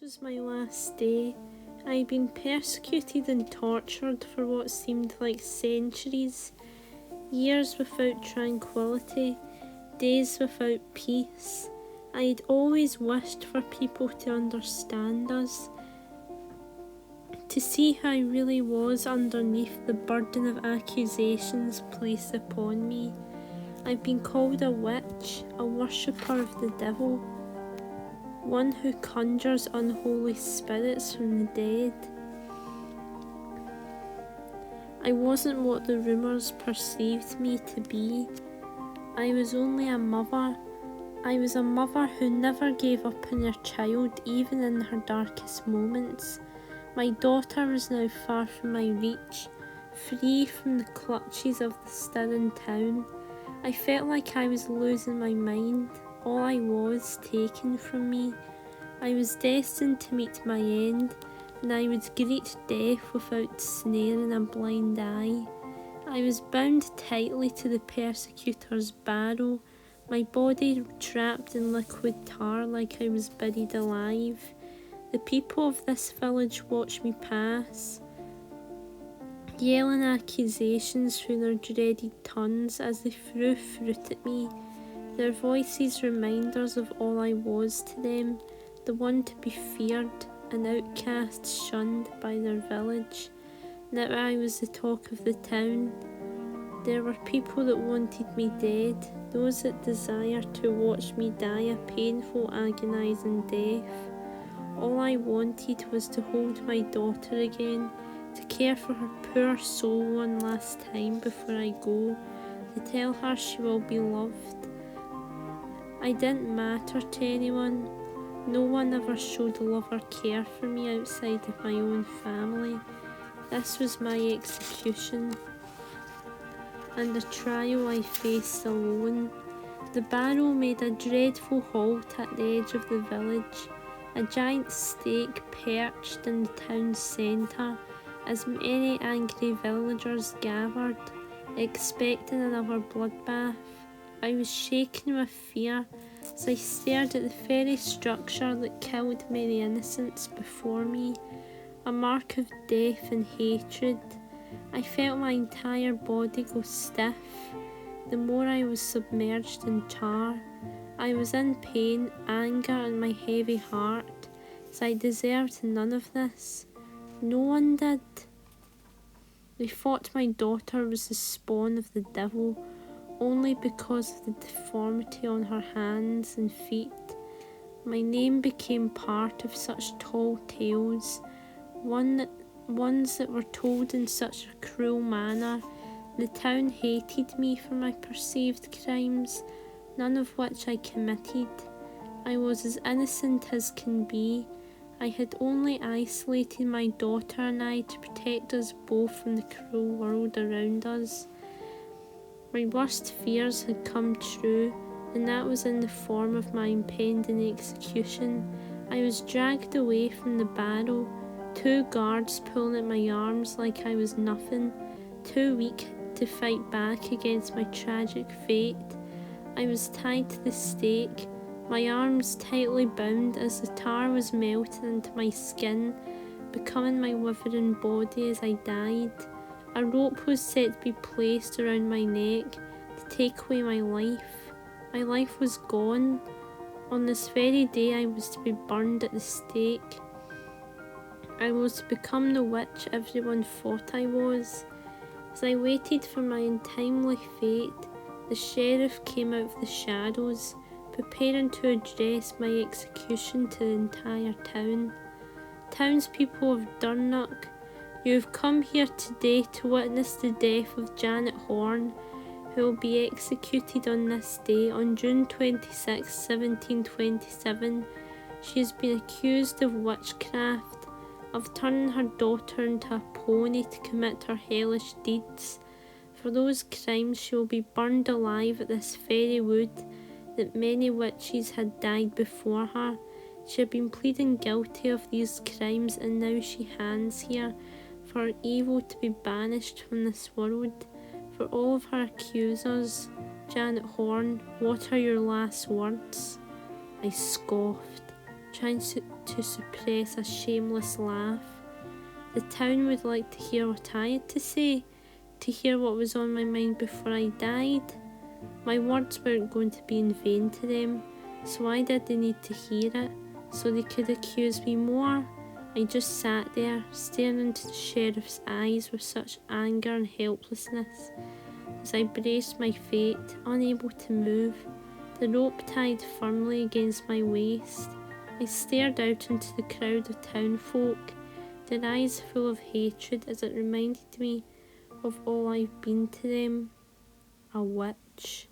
This was my last day. I'd been persecuted and tortured for what seemed like centuries, years without tranquility, days without peace. I'd always wished for people to understand us, to see how I really was underneath the burden of accusations placed upon me. I've been called a witch, a worshipper of the devil, one who conjures unholy spirits from the dead. I wasn't what the rumours perceived me to be. I was only a mother. I was a mother who never gave up on her child, even in her darkest moments. My daughter was now far from my reach, free from the clutches of the stirring town. I felt like I was losing my mind. All I was taken from me. I was destined to meet my end, and I would greet death without snaring a blind eye. I was bound tightly to the persecutor's barrow, my body trapped in liquid tar like I was buried alive. The people of this village watched me pass, yelling accusations through their dreaded tongues as they threw fruit at me, their voices reminders of all I was to them, the one to be feared, an outcast shunned by their village. Now I was the talk of the town. There were people that wanted me dead, those that desired to watch me die a painful, agonising death. All I wanted was to hold my daughter again, to care for her poor soul one last time before I go, to tell her she will be loved. I didn't matter to anyone. No one ever showed love or care for me outside of my own family. This was my execution, and the trial I faced alone. The barrow made a dreadful halt at the edge of the village, a giant stake perched in the town's centre, as many angry villagers gathered, expecting another bloodbath. I was shaken with fear as I stared at the very structure that killed many innocents before me, a mark of death and hatred. I felt my entire body go stiff the more I was submerged in tar. I was in pain, anger, and my heavy heart, as I deserved none of this. No one did. They thought my daughter was the spawn of the devil, only because of the deformity on her hands and feet. My name became part of such tall tales, ones that were told in such a cruel manner. The town hated me for my perceived crimes, none of which I committed. I was as innocent as can be. I had only isolated my daughter and I to protect us both from the cruel world around us. My worst fears had come true, and that was in the form of my impending execution. I was dragged away from the barrow, two guards pulling at my arms like I was nothing, too weak to fight back against my tragic fate. I was tied to the stake, my arms tightly bound as the tar was melting into my skin, becoming my withering body as I died. A rope was set to be placed around my neck to take away my life. My life was gone. On this very day I was to be burned at the stake. I was to become the witch everyone thought I was. As I waited for my untimely fate, the sheriff came out of the shadows, preparing to address my execution to the entire town. Townspeople of Durnock, you have come here today to witness the death of Janet Horne, who will be executed on this day, on June 26, 1727. She has been accused of witchcraft, of turning her daughter into a pony to commit her hellish deeds. For those crimes she will be burned alive at this very wood that many witches had died before her. She had been pleading guilty of these crimes, and now she hangs here for her evil to be banished from this world. For all of her accusers, Janet Horne, what are your last words? I scoffed, trying to suppress a shameless laugh. The town would like to hear what I had to say, to hear what was on my mind before I died. My words weren't going to be in vain to them, so why did they need to hear it? So they could accuse me more? I just sat there, staring into the sheriff's eyes with such anger and helplessness. As I braced my fate, unable to move, the rope tied firmly against my waist, I stared out into the crowd of townfolk, their eyes full of hatred as it reminded me of all I've been to them. A witch.